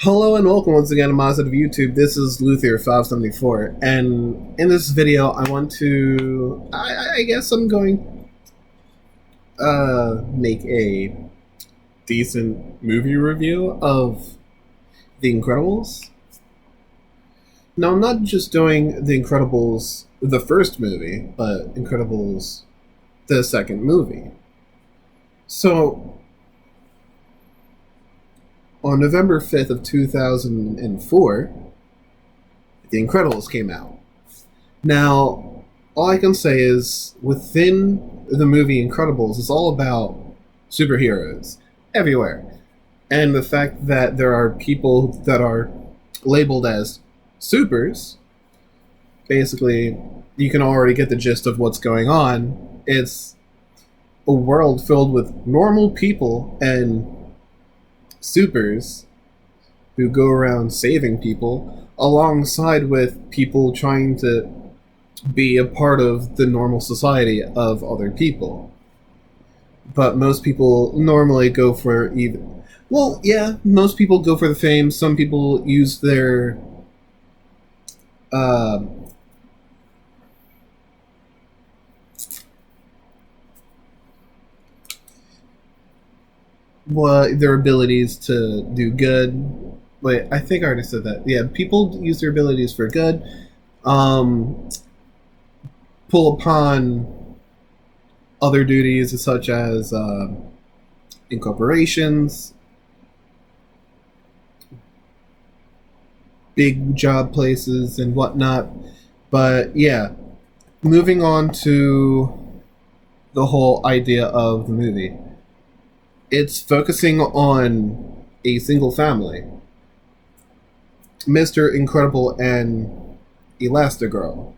Hello and welcome once again to my side of YouTube. This is Luthier574, and in this video I want to, I guess I'm going make a decent movie review of The Incredibles. Now I'm not just doing The Incredibles, the first movie, but Incredibles, the second movie. So, on November 5th of 2004, The Incredibles came out. Now, all I can say is, within the movie Incredibles, it's all about superheroes everywhere. And the fact that there are people that are labeled as supers, basically, you can already get the gist of what's going on. It's a world filled with normal people and supers who go around saving people alongside with people trying to be a part of the normal society of other people. But most people normally go for either. Well, yeah, most people go for the fame. Some people use their uh, their abilities to do good. Wait, I think I already said that. Yeah, people use their abilities for good. Um, Pull upon other duties such as incorporations, big job places, and whatnot. But yeah, moving on to the whole idea of the movie. It's focusing on a single family, Mr. Incredible and Elastigirl.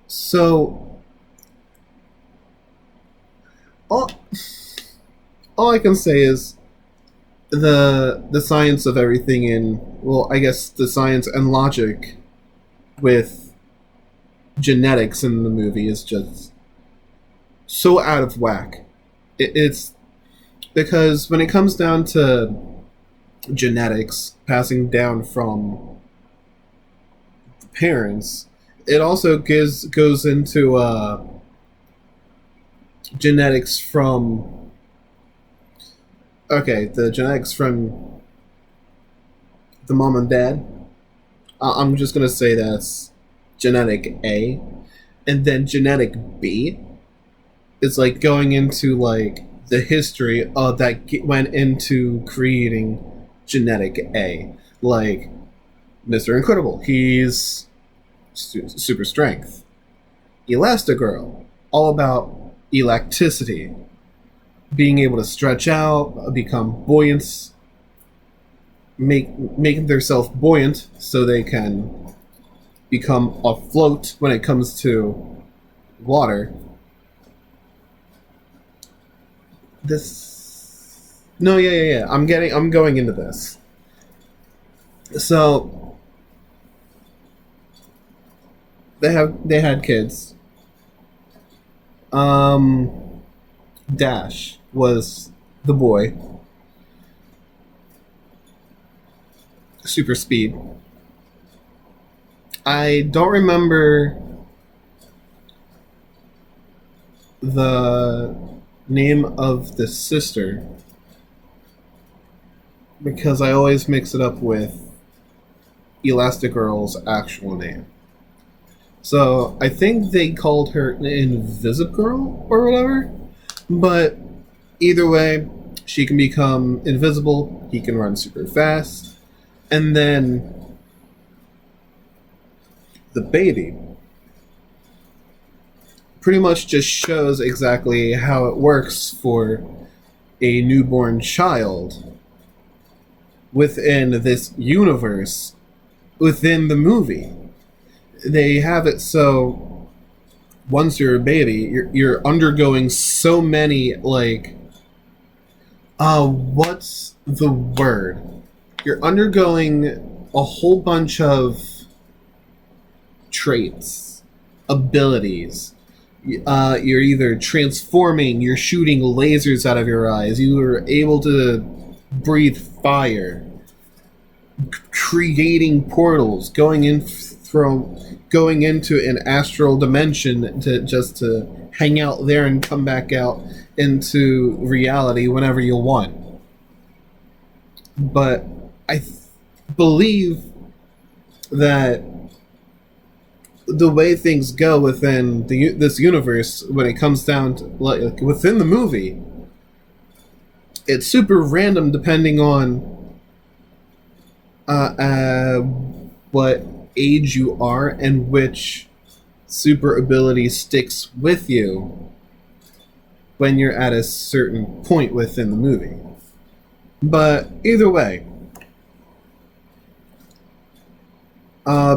So, all, all I can say is the science of everything in, well, I guess the science and logic with genetics in the movie is just so out of whack. It's because when it comes down to genetics passing down from parents, it also goes into genetics from, okay, the genetics from the mom and dad. I'm just gonna say that's genetic A, and then genetic B is like going into like the history that went into creating genetic A. Like Mr. Incredible, he's super strength. Elastigirl, all about elasticity, being able to stretch out, become buoyant, making themselves buoyant so they can become afloat when it comes to water. This, no, yeah. I'm going into this. So they had kids. Dash was the boy. Super speed. I don't remember the name of the sister because I always mix it up with Elastigirl's actual name. So I think they called her Invisigirl or whatever. But either way, she can become invisible. He can run super fast, and then the baby pretty much just shows exactly how it works for a newborn child within this universe, within the movie. They have it so once you're a baby, you're undergoing so many, like, what's the word? You're undergoing a whole bunch of traits, abilities. You're either transforming, you're shooting lasers out of your eyes, you are able to breathe fire, creating portals, going into an astral dimension to just to hang out there and come back out into reality whenever you want. But I believe that the way things go within this universe, when it comes down to like within the movie, it's super random depending on what age you are and which super ability sticks with you when you're at a certain point within the movie. But either way,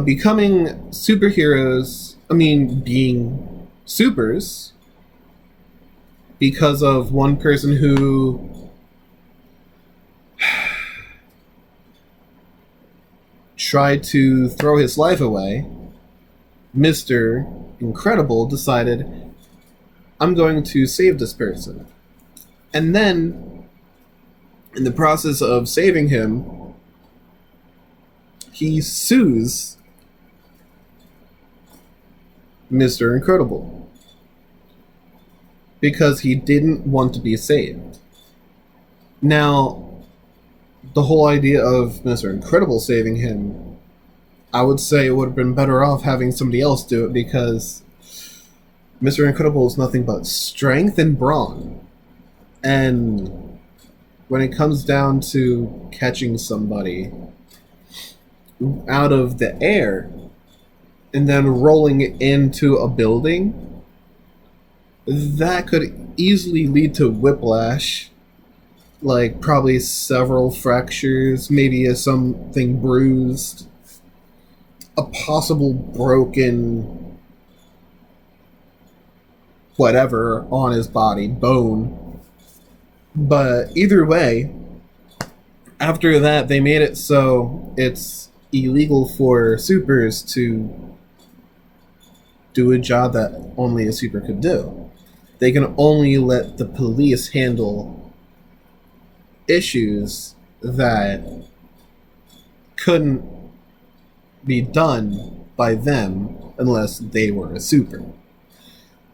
becoming superheroes, being supers, because of one person who tried to throw his life away, Mr. Incredible decided, I'm going to save this person. And then, in the process of saving him, he sues Mr. Incredible because he didn't want to be saved. Now, the whole idea of Mr. Incredible saving him, I would say it would have been better off having somebody else do it, because Mr. Incredible is nothing but strength and brawn. And when it comes down to catching somebody out of the air and then rolling into a building, that could easily lead to whiplash, like probably several fractures, maybe something bruised, a possible broken whatever on his body, bone. But either way, after that, they made it so it's illegal for supers to do a job that only a super could do. They can only let the police handle issues that couldn't be done by them unless they were a super.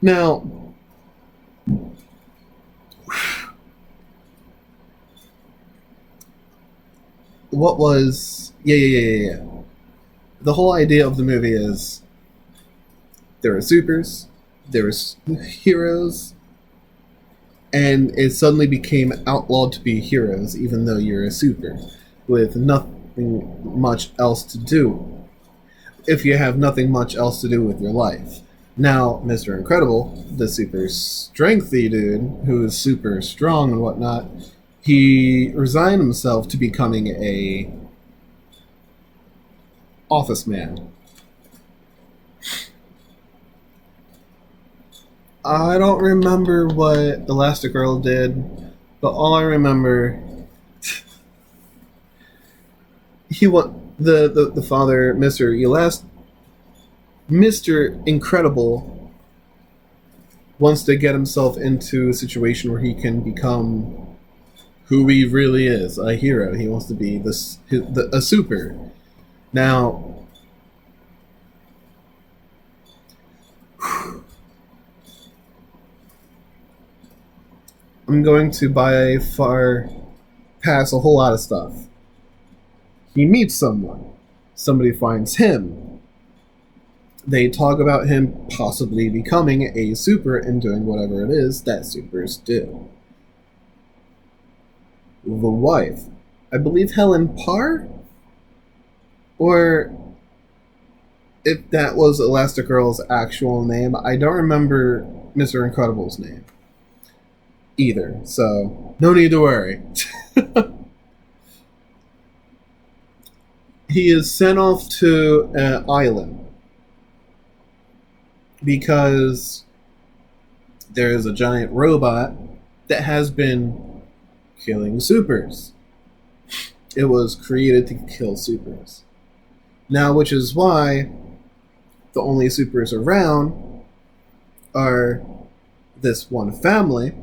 Now, what was... Yeah. The whole idea of the movie is there are supers, there are heroes, and it suddenly became outlawed to be heroes even though you're a super, with nothing much else to do, if you have nothing much else to do with your life. Now, Mr. Incredible, the super strengthy dude, who is super strong and whatnot, he resigned himself to becoming a office man. I don't remember what Elastigirl did, but all I remember, the father, Mr. Incredible, wants to get himself into a situation where he can become who he really is, a hero. He wants to be a super. Now, I'm going to by far pass a whole lot of stuff. He meets someone. Somebody finds him. They talk about him possibly becoming a super and doing whatever it is that supers do. The wife, I believe Helen Parr? Or if that was Elastigirl's actual name, I don't remember Mr. Incredible's name either, so no need to worry. He is sent off to an island because there is a giant robot that has been killing supers. It was created to kill supers. Now, which is why the only supers around are this one family,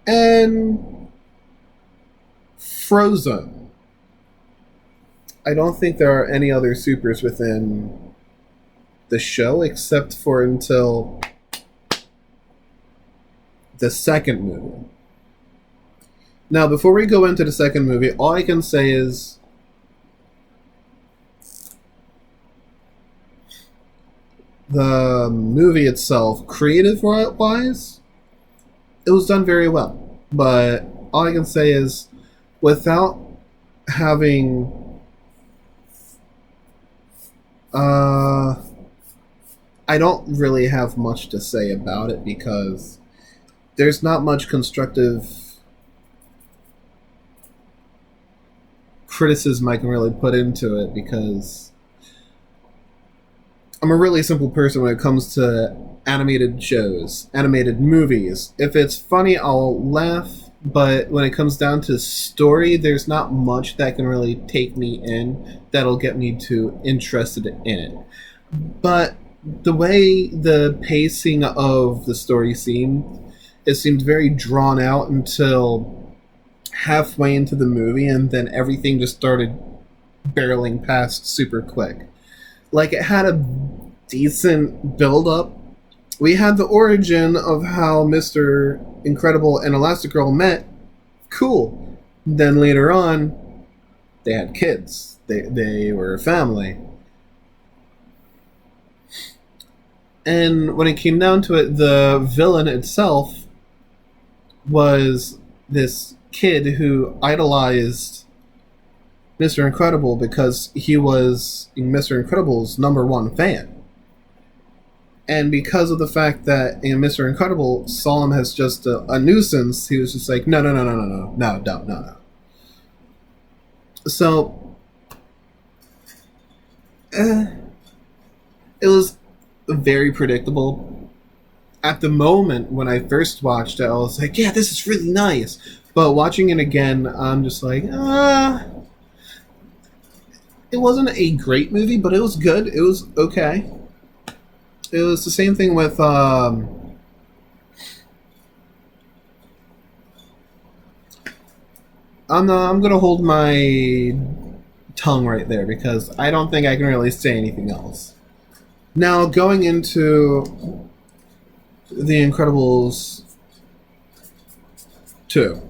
and Frozone. I don't think there are any other supers within the show except for until the second movie. Now, before we go into the second movie, all I can say is the movie itself, creative wise, it was done very well. But all I can say is, without having, I don't really have much to say about it because there's not much constructive criticism I can really put into it because I'm a really simple person when it comes to animated shows, animated movies. If it's funny, I'll laugh, but when it comes down to story, there's not much that can really take me in that'll get me too interested in it. But the way the pacing of the story seemed, it seemed very drawn out until halfway into the movie, and then everything just started barreling past super quick. Like, it had a decent build up. We had the origin of how Mr. Incredible and Elastigirl met. Cool. Then later on, they had kids. They were a family. And when it came down to it, the villain itself was this kid who idolized Mr. Incredible because he was Mr. Incredible's number one fan. And because of the fact that Mr. Incredible saw him as just a nuisance, he was just like, no. So, it was very predictable. At the moment when I first watched it, I was like, yeah, this is really nice. But watching it again, I'm just like, it wasn't a great movie, but it was good. It was okay. It was the same thing with I'm gonna hold my tongue right there because I don't think I can really say anything else. Now, going into The Incredibles 2.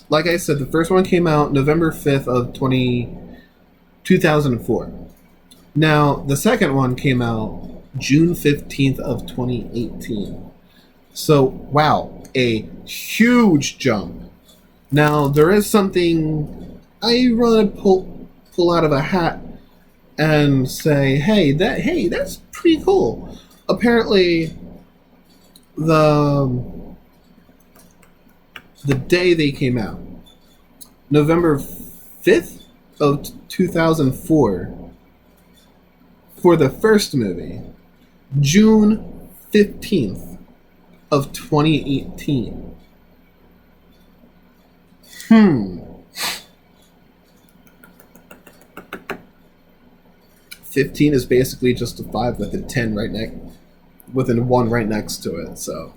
Like I said, the first one came out November 5th of 2004. Now, the second one came out June 15th of 2018. So, wow, a huge jump. Now, there is something I want to pull out of a hat and say, hey, that's pretty cool. Apparently, the day they came out, November 5th of 2004, for the first movie, June 15th of 2018. 15 is basically just a 5 with a 10 with a 1 right next to it, so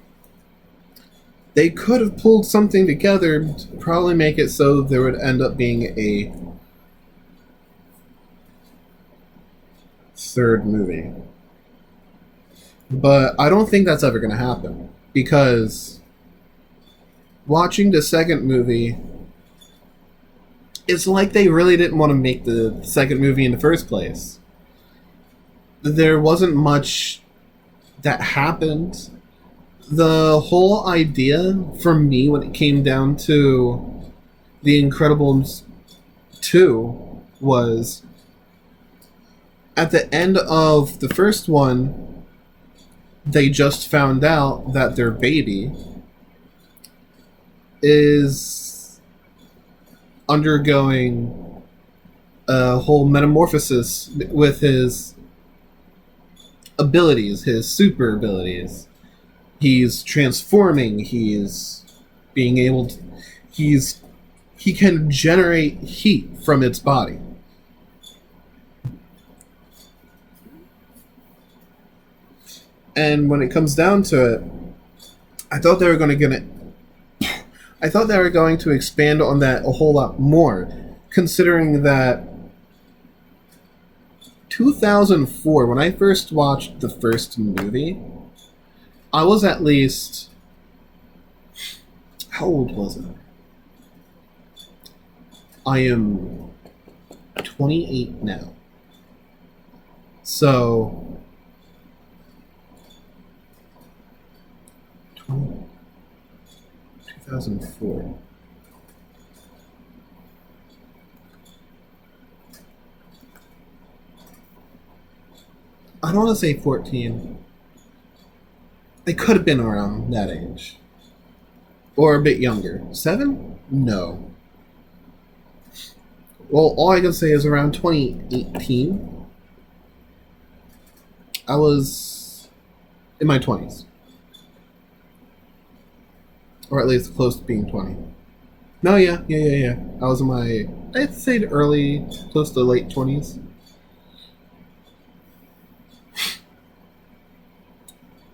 they could have pulled something together to probably make it so there would end up being a third movie. But I don't think that's ever going to happen because watching the second movie, it's like they really didn't want to make the second movie in the first place. There wasn't much that happened. The whole idea for me when it came down to The Incredibles 2 was at the end of the first one, they just found out that their baby is undergoing a whole metamorphosis with his abilities, his super abilities. He's transforming, he's being able to, he can generate heat from its body. And when it comes down to it, I thought they were going to get it. I thought they were going to expand on that a whole lot more, considering that 2004, when I first watched the first movie, I was at least, how old was I? I am 28 now. So 2004. I don't want to say 14. It could have been around that age. Or a bit younger. 7? No. Well, all I can say is around 2018. I was in my 20s. Or at least close to being 20. No, yeah. I was in my, I'd say early, close to late 20s.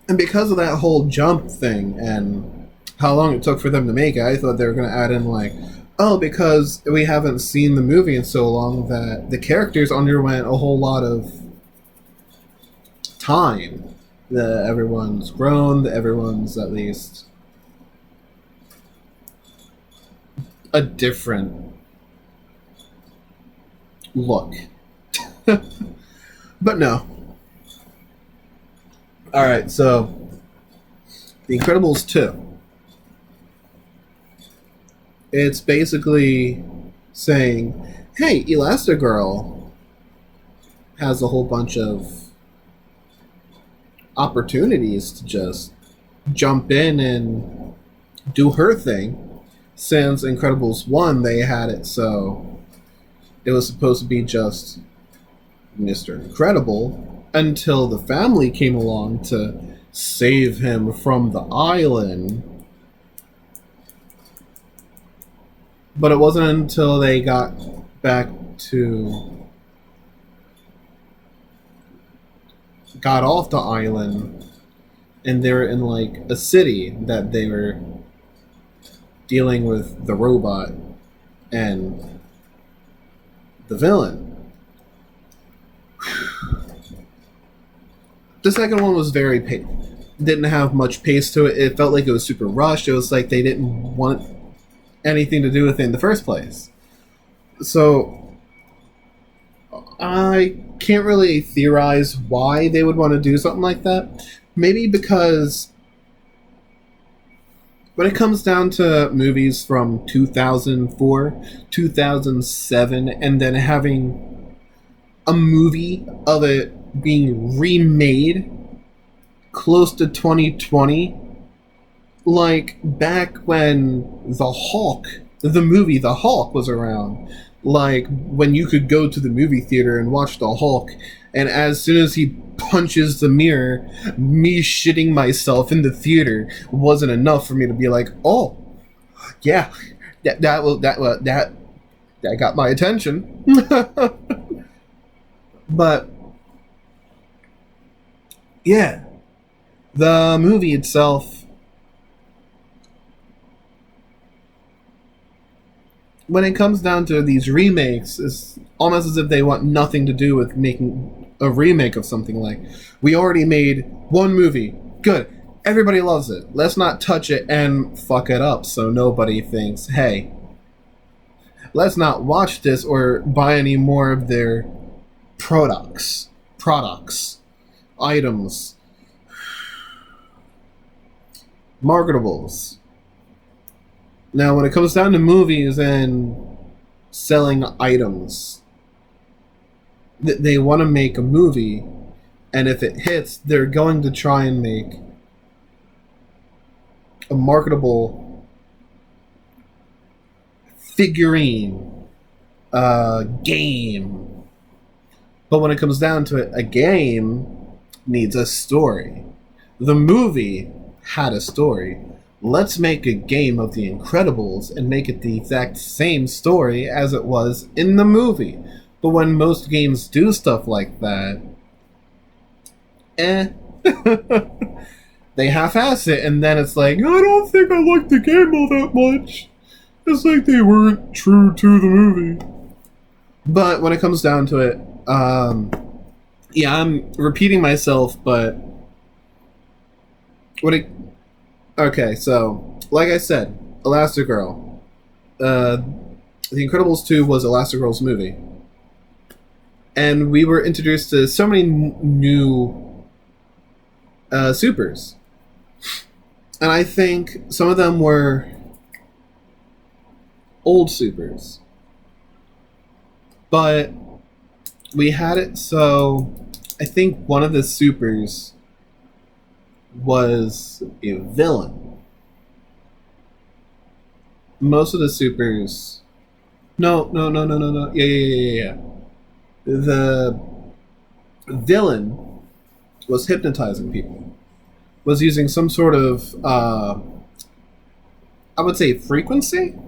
And because of that whole jump thing and how long it took for them to make it, I thought they were going to add in like, oh, because we haven't seen the movie in so long that the characters underwent a whole lot of time. That everyone's grown, that everyone's at least a different look. But no. Alright, so The Incredibles 2. It's basically saying, hey, Elastigirl has a whole bunch of opportunities to just jump in and do her thing. Since Incredibles 1, they had it so it was supposed to be just Mr. Incredible until the family came along to save him from the island. But it wasn't until they got back to... got off the island and they were in like a city that they were dealing with the robot and the villain. The second one was very didn't have much pace to it. It felt like it was super rushed. It was like they didn't want anything to do with it in the first place. So I can't really theorize why they would want to do something like that. Maybe because when it comes down to movies from 2004, 2007, and then having a movie of it being remade close to 2020, like back when The Hulk, the movie The Hulk was around, like when you could go to the movie theater and watch The Hulk, and as soon as he punches the mirror, me shitting myself in the theater wasn't enough for me to be like, oh, yeah, that got my attention. But yeah, the movie itself, when it comes down to these remakes, it's almost as if they want nothing to do with making a remake of something. Like, we already made one movie, good, everybody loves it, let's not touch it and fuck it up so nobody thinks, hey, let's not watch this or buy any more of their products, items, marketables. Now, when it comes down to movies and selling items, they want to make a movie, and if it hits, they're going to try and make a marketable figurine, game. But when it comes down to it, a game needs a story. The movie had a story. Let's make a game of The Incredibles and make it the exact same story as it was in the movie. But when most games do stuff like that, They half-ass it, and then it's like, I don't think I like the game all that much. It's like they weren't true to the movie. But when it comes down to it, yeah, I'm repeating myself, but okay, so like I said, Elastigirl. The Incredibles 2 was Elastigirl's movie, and we were introduced to so many new supers, and I think some of them were old supers, but we had it so I think one of the supers was a villain. Most of the supers, no. Yeah. The villain was hypnotizing people. Was using some sort of, I would say, frequency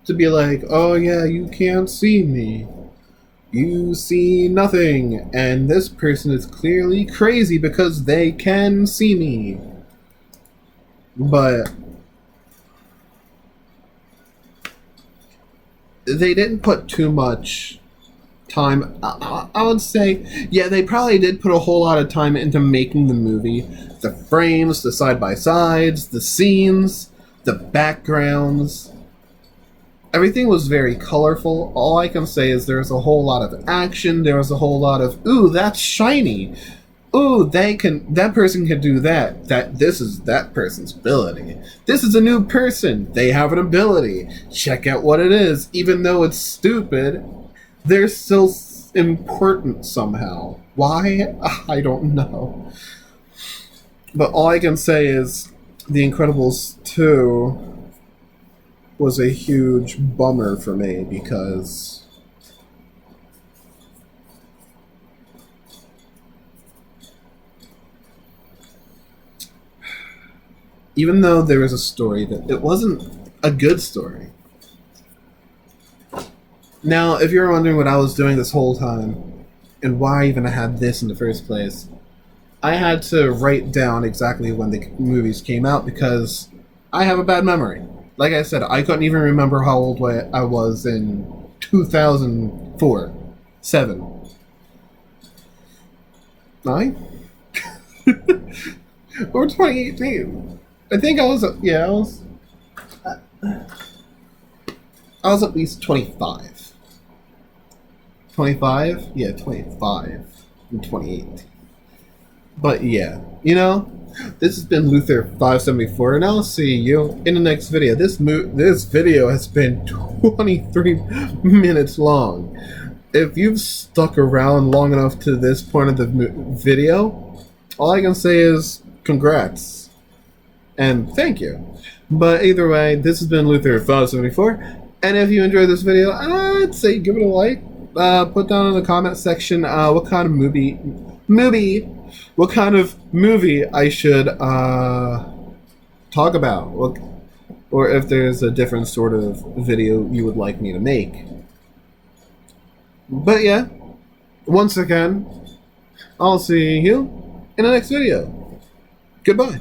to be like, oh yeah, you can't see me. You see nothing, and this person is clearly crazy because they can see me. But they didn't put too much time. I would say, yeah, they probably did put a whole lot of time into making the movie. The frames, the side-by-sides, the scenes, the backgrounds. Everything was very colorful. All I can say is there's a whole lot of action. There was a whole lot of, ooh, that's shiny. Ooh, that person can do that. This is that person's ability. This is a new person. They have an ability. Check out what it is. Even though it's stupid, they're still important somehow. Why? I don't know. But all I can say is The Incredibles 2 was a huge bummer for me because even though there was a story, that it wasn't a good story. Now, if you're wondering what I was doing this whole time and why I even had this in the first place, I had to write down exactly when the movies came out because I have a bad memory. Like I said, I couldn't even remember how old I was in 2004, 7, 9, or 2018. I think I was at least 25. 25? Yeah, 25 in 2018. But yeah, this has been Luther 574, and I'll see you in the next video. This video has been 23 minutes long. If you've stuck around long enough to this point of the video, all I can say is congrats and thank you. But either way, this has been Luther 574, and if you enjoyed this video, I'd say give it a like. Put down in the comment section what kind of movie I should talk about, or if there's a different sort of video you would like me to make. But yeah, once again, I'll see you in the next video. Goodbye.